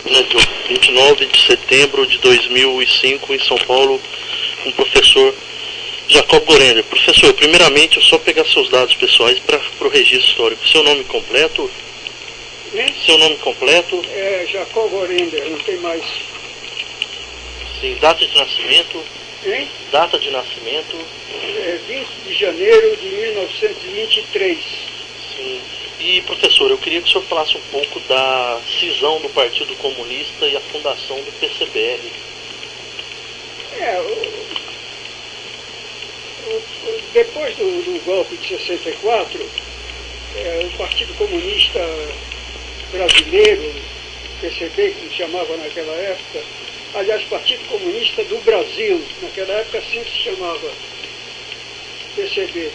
né, de 29 de setembro de 2005, em São Paulo, com o professor Jacob Gorender. Professor, primeiramente, eu só pegar seus dados pessoais para o registro histórico. Seu nome completo? Seu nome completo? É Jacob Gorender, não tem mais. Sim, data de nascimento? Hein? Data de nascimento? 20 de janeiro de 1923. Sim. E, professor, eu queria que o senhor falasse um pouco da cisão do Partido Comunista e a fundação do PCBR. Depois do golpe de 64, o Partido Comunista Brasileiro, PCB, como chamava naquela época, aliás, Partido Comunista do Brasil, naquela época assim se chamava, PCB,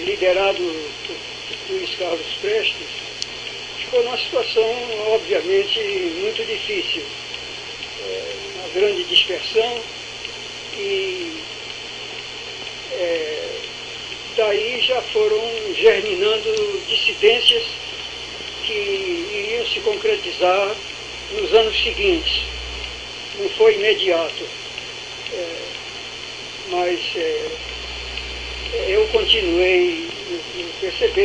liderado por Luiz Carlos Prestes, ficou numa situação, obviamente, muito difícil. Uma grande dispersão e daí já foram germinando dissidências que iriam se concretizar nos anos seguintes. Não foi imediato, mas eu continuei no PCB,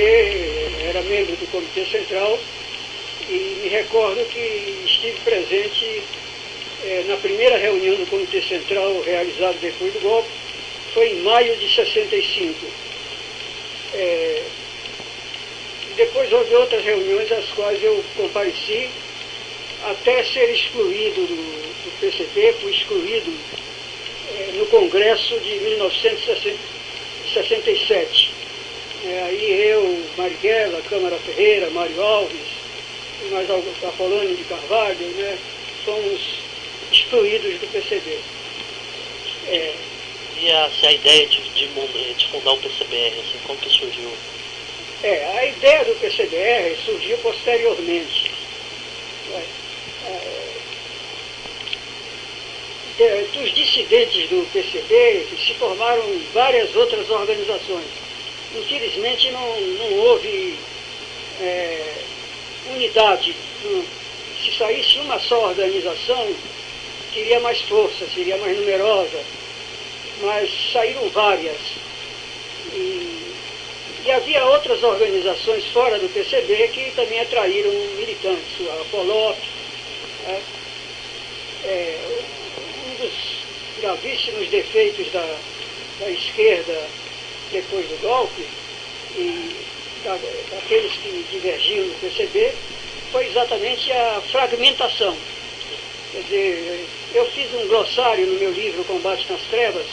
era membro do Comitê Central e me recordo que estive presente na primeira reunião do Comitê Central realizada depois do golpe, foi em maio de 65. Depois houve outras reuniões às quais eu compareci, até ser excluído do PCB, fui excluído no Congresso de 1967. Aí eu, Marighella, Câmara Ferreira, Mário Alves, e mais Apolônio de Carvalho, né, fomos excluídos do PCB. E a ideia de fundar o PCBR, assim, como que surgiu? A ideia do PCBR surgiu posteriormente. Dos dissidentes do PCB se formaram várias outras organizações. Infelizmente não houve unidade. Se saísse uma só organização, teria mais força, seria mais numerosa. Mas saíram várias. E havia outras organizações fora do PCB que também atraíram militantes. A FOLOP, um dos gravíssimos defeitos da esquerda depois do golpe, e daqueles que divergiam do PCB, foi exatamente a fragmentação. Quer dizer, eu fiz um glossário no meu livro Combate nas Trevas,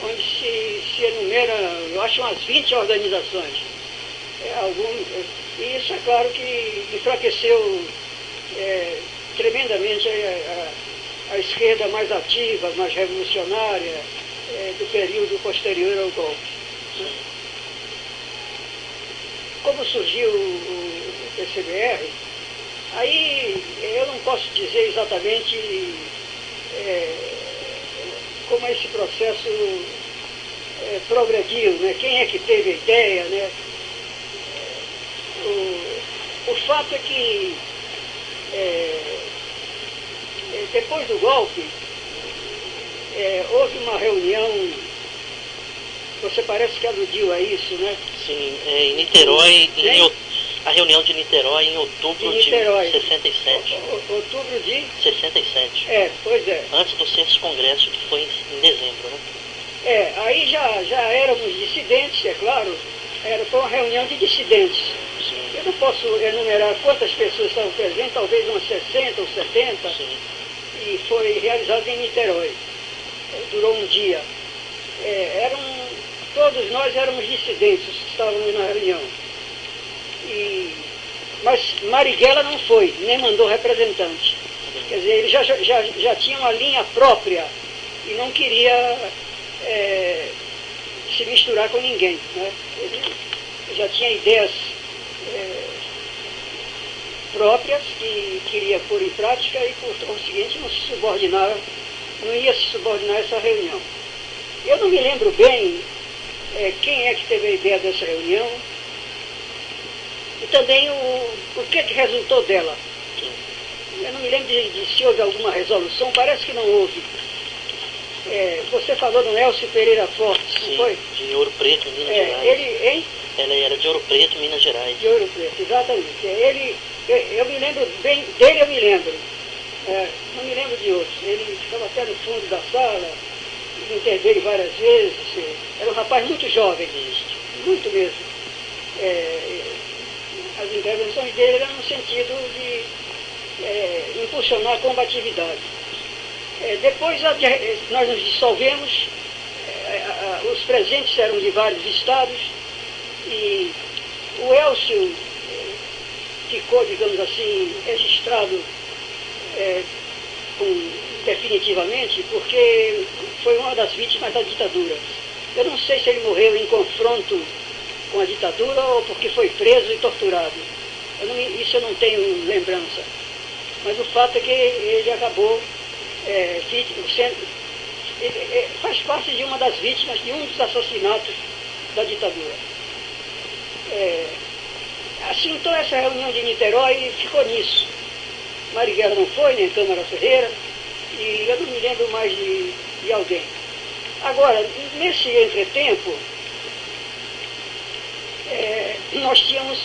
onde se enumera, eu acho, umas 20 organizações. E isso é claro que enfraqueceu tremendamente a esquerda mais ativa, mais revolucionária do período posterior ao golpe. Como surgiu o PCBR, aí eu não posso dizer exatamente como esse processo progrediu, né? Quem é que teve a ideia, né? O fato é que depois do golpe houve uma reunião, você parece que aludiu a isso, né? Sim, em Niterói, a reunião de Niterói em outubro de 67. Outubro de 67. Pois é. Antes do sexto congresso, que foi em dezembro, né? Aí já éramos dissidentes, é claro. Foi uma reunião de dissidentes. Sim. Eu não posso enumerar quantas pessoas estavam presentes, talvez umas 60 ou 70. Sim. E foi realizado em Niterói. Durou um dia. Todos nós éramos dissidentes que estávamos na reunião. Mas Marighella não foi, nem mandou representante. Quer dizer, ele já tinha uma linha própria e não queria se misturar com ninguém, né? Ele já tinha ideias próprias que queria pôr em prática e, por conseguinte, não ia se subordinar a essa reunião. Eu não me lembro bem quem é que teve a ideia dessa reunião e também o que resultou dela. eu não me lembro de se houve alguma resolução, parece que não houve. Você falou do Elcio Pereira Fortes, sim, não foi? De Ouro Preto, Minas Gerais. Ele, hein? Ela era de Ouro Preto, Minas Gerais. De Ouro Preto, exatamente. Eu me lembro bem dele, eu me lembro. Não me lembro de outros. Ele ficava até no fundo da sala, interveio várias vezes. Era um rapaz muito jovem, muito mesmo. As intervenções dele eram no sentido de impulsionar a combatividade. Depois nós nos dissolvemos, os presentes eram de vários estados, e o Elcio ficou, digamos assim, registrado definitivamente, porque foi uma das vítimas da ditadura. Eu não sei se ele morreu em confronto com a ditadura ou porque foi preso e torturado. Isso eu não tenho lembrança. Mas o fato é que ele acabou faz parte de uma das vítimas de um dos assassinatos da ditadura. Assim, então, essa reunião de Niterói ficou nisso. Marighella não foi, nem Câmara Ferreira, e eu não me lembro mais de alguém. Agora, nesse entretempo, nós tínhamos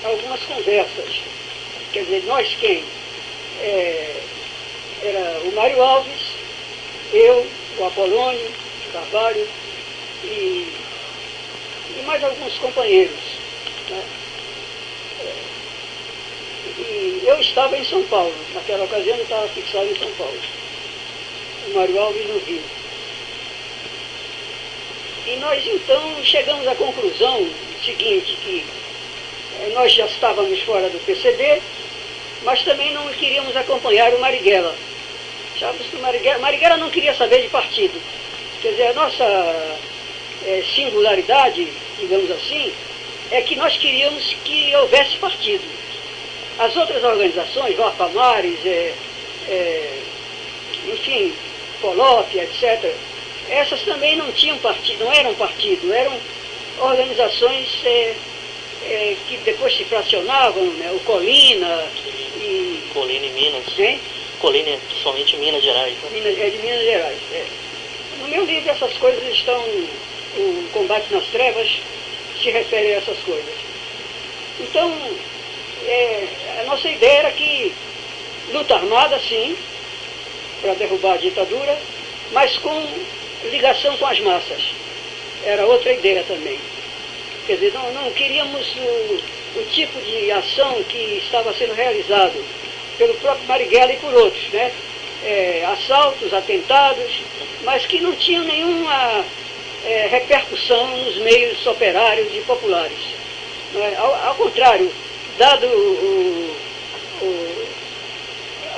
algumas conversas. Quer dizer, nós quem? Era o Mário Alves, eu, o Apolônio Carvalho e mais alguns companheiros, né? E eu estava em São Paulo, naquela ocasião eu estava fixado em São Paulo. O Mário Alves no Rio. E nós então chegamos à conclusão seguinte, que nós já estávamos fora do PCB, mas também não queríamos acompanhar o Marighella. Achávamos que o Marighella não queria saber de partido. Quer dizer, a nossa singularidade, digamos assim, é que nós queríamos que houvesse partido. As outras organizações, Vapamares, enfim, Colópia, etc., essas também não tinham partido, não eram partido, eram organizações que depois se fracionavam, né? O Colina e... Colina e Minas. Hein? Colina é somente Minas Gerais. Né? De Minas Gerais. No meu livro essas coisas estão... O Combate nas Trevas se refere a essas coisas. Então, a nossa ideia era que luta armada, sim, para derrubar a ditadura, mas com ligação com as massas. Era outra ideia também. Quer dizer, não queríamos o tipo de ação que estava sendo realizado pelo próprio Marighella e por outros, né? Assaltos, atentados, mas que não tinham nenhuma repercussão nos meios operários e populares. Ao contrário, dado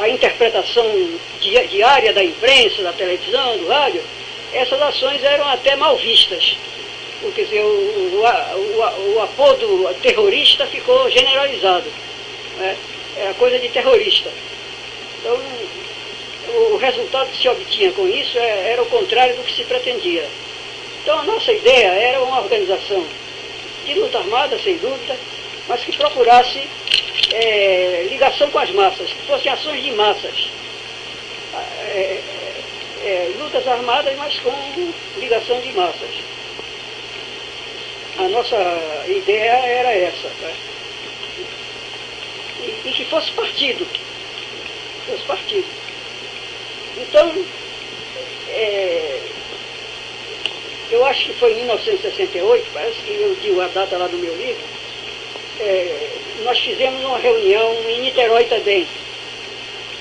a interpretação diária da imprensa, da televisão, do rádio, essas ações eram até mal vistas. Quer dizer, o apodo terrorista ficou generalizado. Né? Era coisa de terrorista. Então, o resultado que se obtinha com isso era o contrário do que se pretendia. Então, a nossa ideia era uma organização de luta armada, sem dúvida, mas que procurasse ligação com as massas, que fossem ações de massas. Lutas armadas, mas com ligação de massas. A nossa ideia era essa, tá? E que fosse partido. Então, eu acho que foi em 1968, parece que eu digo a data lá no meu livro, nós fizemos uma reunião em Niterói também.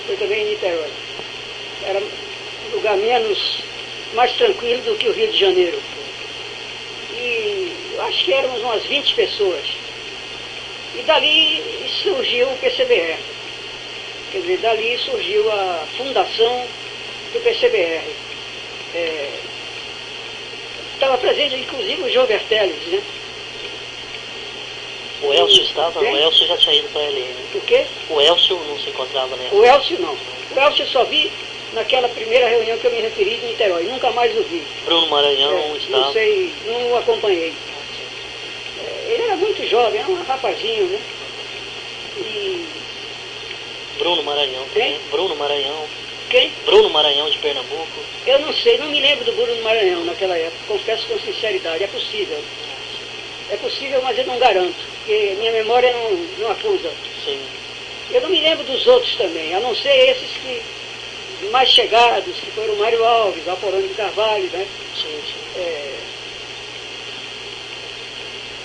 Foi também em Niterói. Era um lugar mais tranquilo do que o Rio de Janeiro. E acho que éramos umas 20 pessoas. E dali surgiu o PCBR. Quer dizer, dali surgiu a fundação do PCBR. Estava presente, inclusive, o João Berteles, né? O Elcio estava? O Elcio já tinha ido para a LN. O quê? O Elcio não se encontrava nessa? O Elcio não. O Elcio eu só vi naquela primeira reunião que eu me referi de Niterói. Nunca mais o vi. Bruno Maranhão estava? Não sei, não o acompanhei. Ele era muito jovem, era um rapazinho, né? E Bruno Maranhão. Quem? Bruno Maranhão. Quem? Bruno Maranhão de Pernambuco. Eu não sei, não me lembro do Bruno Maranhão naquela época, confesso com sinceridade, é possível. É possível, mas eu não garanto, porque minha memória não acusa. Sim. Eu não me lembro dos outros também, a não ser esses que mais chegados, que foram Mário Alves, Alporano de Carvalho, né? Sim, sim.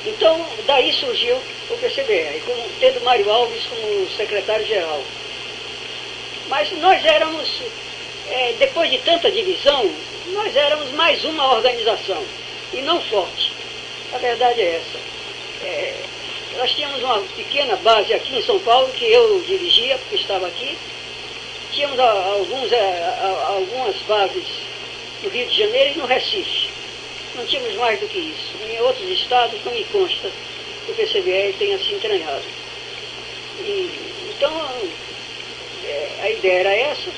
Então, daí surgiu o PCBR, tendo Mário Alves como secretário-geral. Mas nós éramos, depois de tanta divisão, nós éramos mais uma organização, e não forte. A verdade é essa. Nós tínhamos uma pequena base aqui em São Paulo, que eu dirigia, porque estava aqui. Tínhamos algumas bases no Rio de Janeiro e no Recife. Não tínhamos mais do que isso. Em outros estados não me consta que o PCBR tenha se entranhado. Então, a ideia era essa,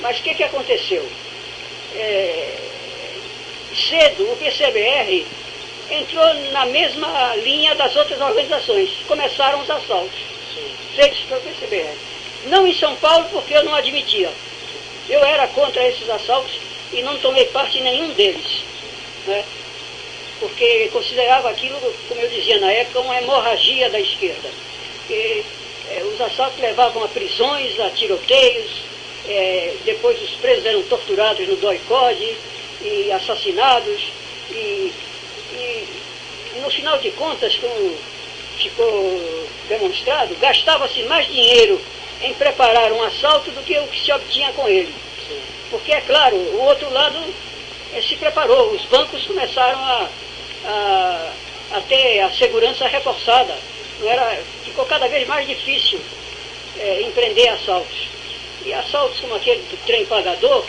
mas o que aconteceu? Cedo o PCBR entrou na mesma linha das outras organizações. Começaram os assaltos feitos pelo PCBR. Não em São Paulo, porque eu não admitia. Eu era contra esses assaltos e não tomei parte em nenhum deles, né? Porque considerava aquilo, como eu dizia na época, uma hemorragia da esquerda. Porque os assaltos levavam a prisões, a tiroteios, depois os presos eram torturados no DOI-CODE e assassinados. E no final de contas, como ficou demonstrado, gastava-se mais dinheiro em preparar um assalto do que o que se obtinha com ele. Sim. Porque, é claro, o outro lado se preparou, os bancos começaram a ter a segurança reforçada. Ficou cada vez mais difícil empreender assaltos. E assaltos como aquele do trem pagador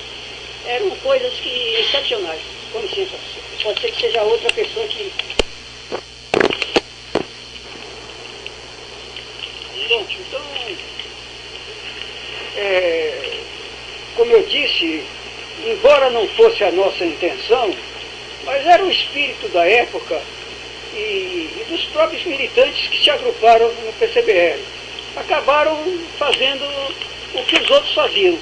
eram coisas excepcionais. Com licença, pode ser que seja outra pessoa que... Gente, então, como eu disse, embora não fosse a nossa intenção, mas era o espírito da época e dos próprios militantes que se agruparam no PCBR. Acabaram fazendo o que os outros faziam.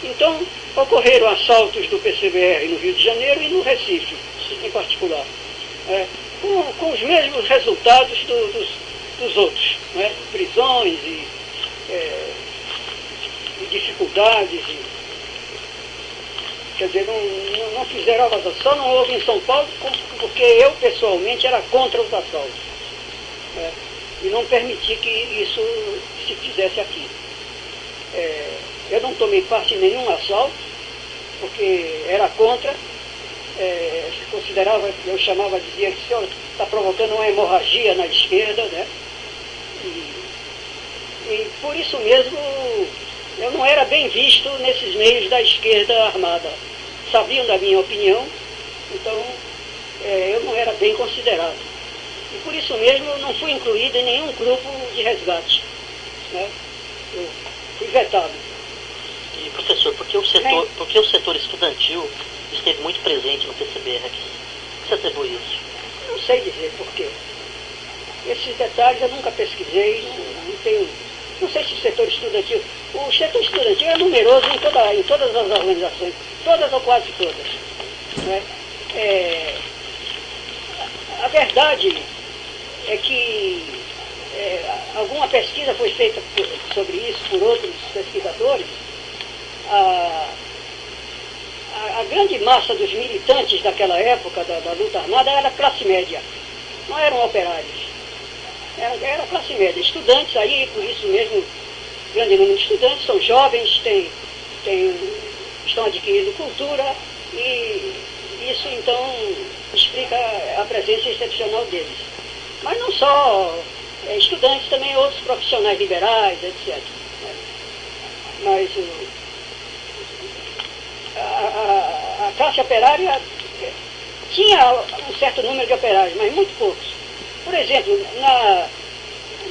Então, ocorreram assaltos do PCBR no Rio de Janeiro e no Recife, em particular, com os mesmos resultados dos outros, né? Prisões e dificuldades. Quer dizer, não fizeram assaltos. Só não houve em São Paulo porque eu, pessoalmente, era contra os assaltos. E não permiti que isso se fizesse aqui. Eu não tomei parte em nenhum assalto, porque era contra. Considerava, eu chamava, dizia que o senhor está provocando uma hemorragia na esquerda, né? E por isso mesmo eu não era bem visto nesses meios da esquerda armada. Sabiam da minha opinião, então eu não era bem considerado. E por isso mesmo não fui incluído em nenhum grupo de resgate, né? Eu fui vetado. E professor, por que o setor estudantil esteve muito presente no PCBR aqui? O que você atribui isso? Não sei dizer por quê. Esses detalhes eu nunca pesquisei, não sei se o setor estudantil... O setor estudantil é numeroso em todas as organizações, todas ou quase todas, né? A verdade é que alguma pesquisa foi feita sobre isso por outros pesquisadores. A grande massa dos militantes daquela época da luta armada era classe média, não eram operários. Era classe média, estudantes aí, por isso mesmo, grande número de estudantes, são jovens, estão adquirindo cultura, e isso então explica a presença excepcional deles. Mas não só estudantes, também outros profissionais liberais, etc. Mas a classe operária tinha um certo número de operários, mas muito poucos. Por exemplo,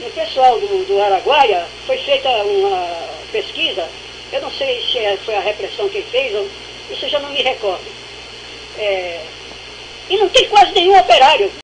no pessoal do Araguaia foi feita uma pesquisa, eu não sei se foi a repressão quem fez, isso eu já não me recordo. E não tem quase nenhum operário.